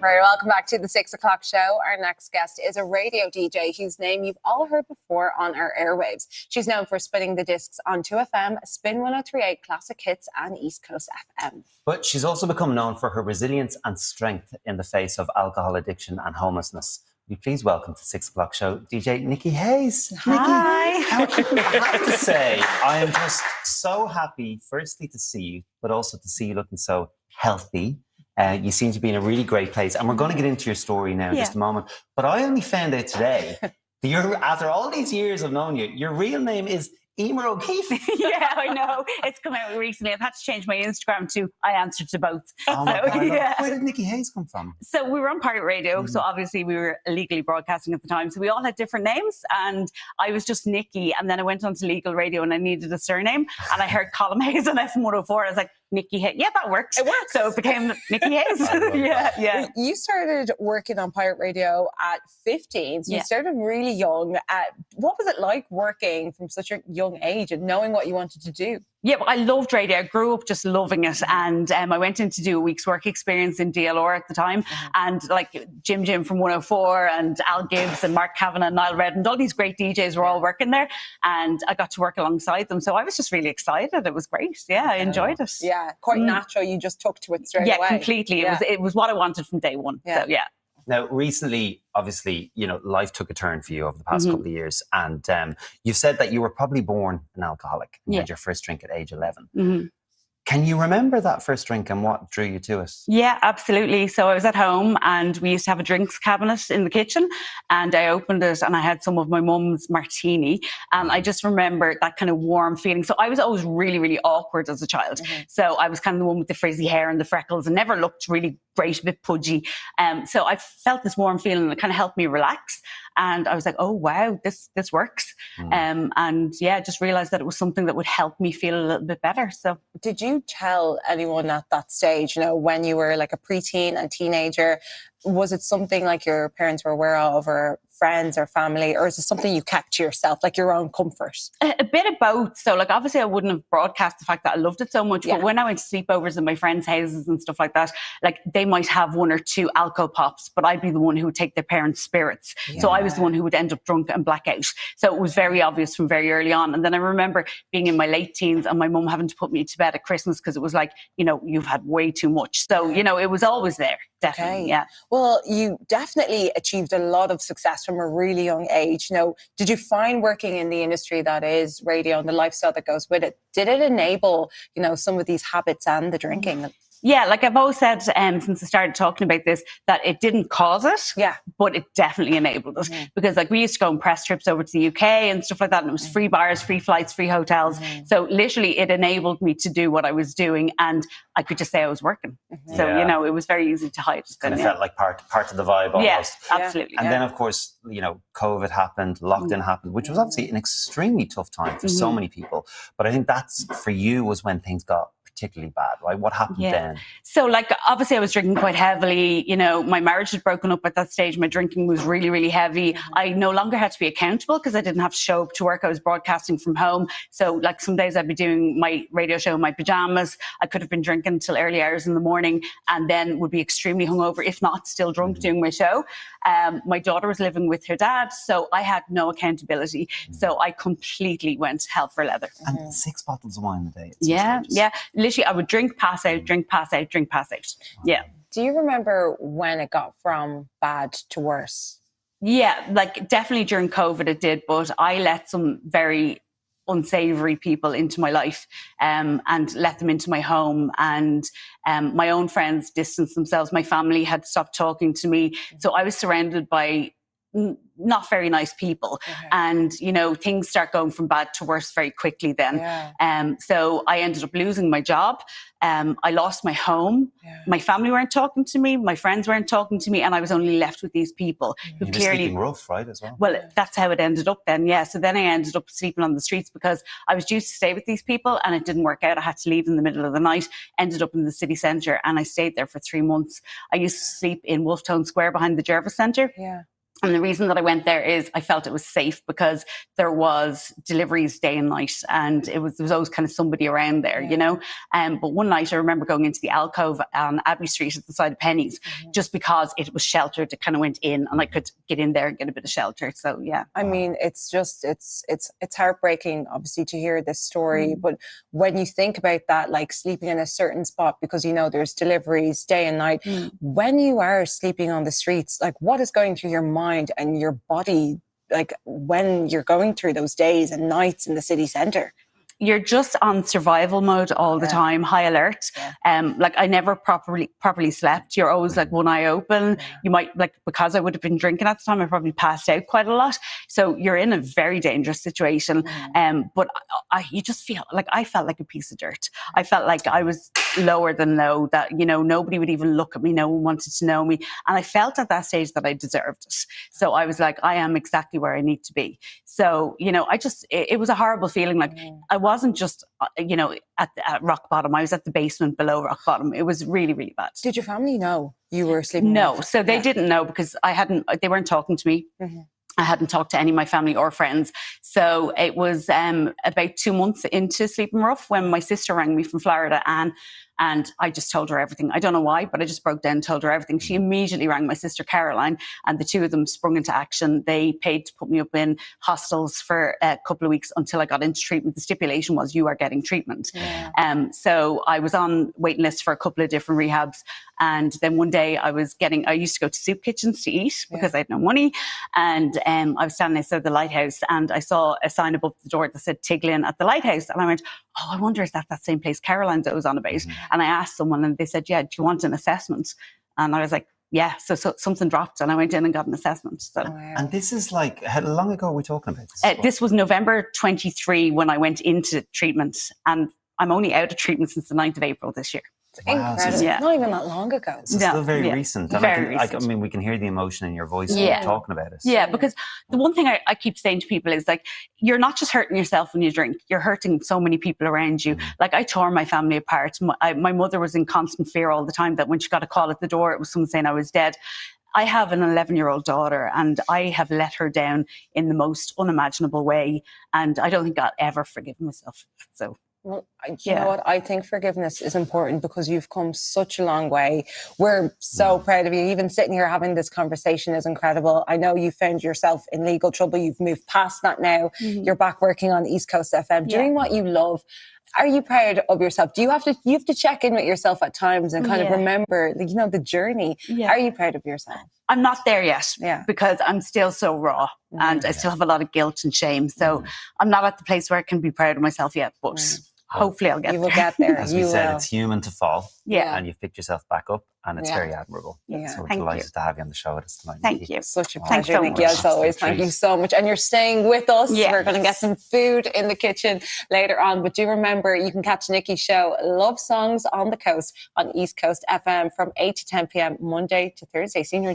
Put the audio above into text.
very welcome back to the 6 o'clock show. Our next guest is a radio DJ whose name you've all heard before on our airwaves. She's known for spinning the discs on 2FM, Spin 103.8 Classic Hits and East Coast FM. But she's also become known for her resilience and strength in the face of alcohol addiction and homelessness. Will you please welcome to the 6 o'clock show, DJ Nikki Hayes. Hi. Nikki, I have to say, I am just so happy, firstly, to see you, but also to see you looking so healthy. You seem to be in a really great place. And we're going to get into your story now in just a moment. But I only found out today that after all these years of knowing you, your real name is Eimear O'Keefe. Yeah, I know. It's come out recently. I've had to change my Instagram to I answered to both. Oh my God. Yeah. Where did Nikki Hayes come from? So we were on pirate radio. So obviously we were illegally broadcasting at the time. So we all had different names. And I was just Nikki. And then I went on to legal radio and I needed a surname. And I heard Colin Hayes on FM 104. I was like, Nikki Hayes. Yeah, that works. It works. So it became Nikki Hayes. Yeah. You started working on pirate radio at 15. So you started really young. What was it like working from such a young age and knowing what you wanted to do? Yeah, but I loved radio. I grew up just loving it. And I went in to do a week's work experience in DLR at the time. And like Jim from 104 and Al Gibbs and Mark Kavanagh and Niall Red and all these great DJs were all working there. And I got to work alongside them. So I was just really excited. It was great. Yeah, I enjoyed it. Yeah, quite natural. You just took to it straight away. Yeah, completely. It was what I wanted from day one. Yeah. So, yeah. Now, recently, obviously, life took a turn for you over the past couple of years. And you've said that you were probably born an alcoholic. You had your first drink at age 11. Can you remember that first drink and what drew you to it? Yeah, absolutely. So I was at home and we used to have a drinks cabinet in the kitchen and I opened it and I had some of my mum's martini and I just remember that kind of warm feeling. So I was always really, really awkward as a child. So I was kind of the one with the frizzy hair and the freckles and never looked really great, a bit pudgy. So I felt this warm feeling and it kind of helped me relax. And I was like, oh, wow, this works. And yeah, just realized that it was something that would help me feel a little bit better. So did you tell anyone at that stage, when you were like a preteen and teenager, was it something like your parents were aware of or friends or family, or is it something you kept to yourself, like your own comfort? A bit of both. So like obviously I wouldn't have broadcast the fact that I loved it so much, but when I went to sleepovers in my friends' houses and stuff like that, like they might have one or two alco pops, but I'd be the one who would take their parents' spirits. So I was the one who would end up drunk and black out. So it was very obvious from very early on. And then I remember being in my late teens and my mum having to put me to bed at Christmas because it was like, you've had way too much. So, it was always there. Definitely. Yeah. Well, you definitely achieved a lot of success from a really young age. Did you find working in the industry that is radio and the lifestyle that goes with it, did it enable, some of these habits and the drinking? Yeah, like I've always said since I started talking about this, that it didn't cause it, but it definitely enabled it. Because like we used to go on press trips over to the UK and stuff like that, and it was free bars, free flights, free hotels. So literally it enabled me to do what I was doing and I could just say I was working. So, it was very easy to hide. It kind of felt like part of the vibe almost. Yeah, absolutely. And then, of course, COVID happened, lockdown happened, which was obviously an extremely tough time for so many people. But I think that's, for you, was when things got particularly bad, right? What happened then? So like obviously I was drinking quite heavily, my marriage had broken up at that stage, my drinking was really, really heavy. I no longer had to be accountable because I didn't have to show up to work. I was broadcasting from home. So like some days I'd be doing my radio show in my pajamas. I could have been drinking till early hours in the morning and then would be extremely hungover, if not still drunk doing my show. My daughter was living with her dad, so I had no accountability. So I completely went hell for leather. And 6 bottles of wine a day. Yeah. Literally, I would drink, pass out, drink, pass out, drink, pass out. Yeah. Do you remember when it got from bad to worse? Yeah, like definitely during COVID it did, but I let some very unsavory people into my life and let them into my home, and my own friends distanced themselves. My family had stopped talking to me. So I was surrounded by not very nice people. And, things start going from bad to worse very quickly then. So I ended up losing my job. I lost my home. My family weren't talking to me. My friends weren't talking to me. And I was only left with these people who clearly... sleeping rough, right, as well? Well, that's how it ended up then, yeah. So then I ended up sleeping on the streets because I was due to stay with these people and it didn't work out. I had to leave in the middle of the night, ended up in the city centre, and I stayed there for 3 months. I used to sleep in Wolftown Square behind the Jervis Centre. And the reason that I went there is I felt it was safe because there was deliveries day and night, and there was always kind of somebody around there, you know. But one night I remember going into the alcove on Abbey Street at the side of Penny's, just because it was sheltered. It kind of went in, and I could get in there and get a bit of shelter. So yeah, I mean, it's just it's heartbreaking, obviously, to hear this story. But when you think about that, like sleeping in a certain spot because you know there's deliveries day and night, when you are sleeping on the streets, like what is going through your mind and your body, like when you're going through those days and nights in the city centre? You're just on survival mode all the time, high alert. Like I never properly slept. You're always like one eye open. You might, like, because I would have been drinking at the time, I probably passed out quite a lot. So you're in a very dangerous situation. But you just feel like I felt like a piece of dirt. I felt like I was lower than low, that, you know, nobody would even look at me. No one wanted to know me. And I felt at that stage that I deserved it. So I was like, I am exactly where I need to be. So, you know, it was a horrible feeling. Like I wasn't just, you know, at rock bottom. I was at the basement below rock bottom. It was really, really bad. Did your family know you were sleeping? No. So they didn't know because they weren't talking to me. I hadn't talked to any of my family or friends. So it was about 2 months into sleeping rough when my sister rang me from Florida, and I just told her everything. I don't know why, but I just broke down and told her everything. She immediately rang my sister Caroline, and the two of them sprung into action. They paid to put me up in hostels for a couple of weeks until I got into treatment. The stipulation was you are getting treatment. So I was on waiting lists for a couple of different rehabs. And then one day I used to go to soup kitchens to eat because I had no money. And I was standing outside the lighthouse and I saw a sign above the door that said Tiglin at the lighthouse. And I went, oh, I wonder, is that same place Caroline's that was on about? And I asked someone and they said, yeah, do you want an assessment? And I was like, yeah. So something dropped and I went in and got an assessment. So. And this is like, how long ago are we talking about this? This was November 23 when I went into treatment, and I'm only out of treatment since the 9th of April this year. It's incredible. It's not even that long ago. So it's still very recent. And I mean, we can hear the emotion in your voice when you're talking about it. Yeah, because the one thing I keep saying to people is, like, you're not just hurting yourself when you drink, you're hurting so many people around you. Like, I tore my family apart. My mother was in constant fear all the time that when she got a call at the door, it was someone saying I was dead. I have an 11-year-old daughter and I have let her down in the most unimaginable way. And I don't think I'll ever forgive myself. So... Well, you know what? I think forgiveness is important because you've come such a long way. We're so proud of you. Even sitting here having this conversation is incredible. I know you found yourself in legal trouble. You've moved past that now. You're back working on East Coast FM, doing what you love. Are you proud of yourself? Do you have to check in with yourself at times and kind of remember, you know, the journey? Are you proud of yourself? I'm not there yet because I'm still so raw and I still have a lot of guilt and shame. So I'm not at the place where I can be proud of myself yet, but hopefully I'll get there. You will get there. As we said, it's human to fall. And you've picked yourself back up and it's very admirable. So we're delighted to have you on the show with us tonight. Thank you. Such a pleasure, Nikki, as always. Thank you so much. And you're staying with us. We're going to get some food in the kitchen later on. But do remember, you can catch Nikki's show, Love Songs on the Coast, on East Coast FM from 8 to 10 p.m. Monday to Thursday. Senior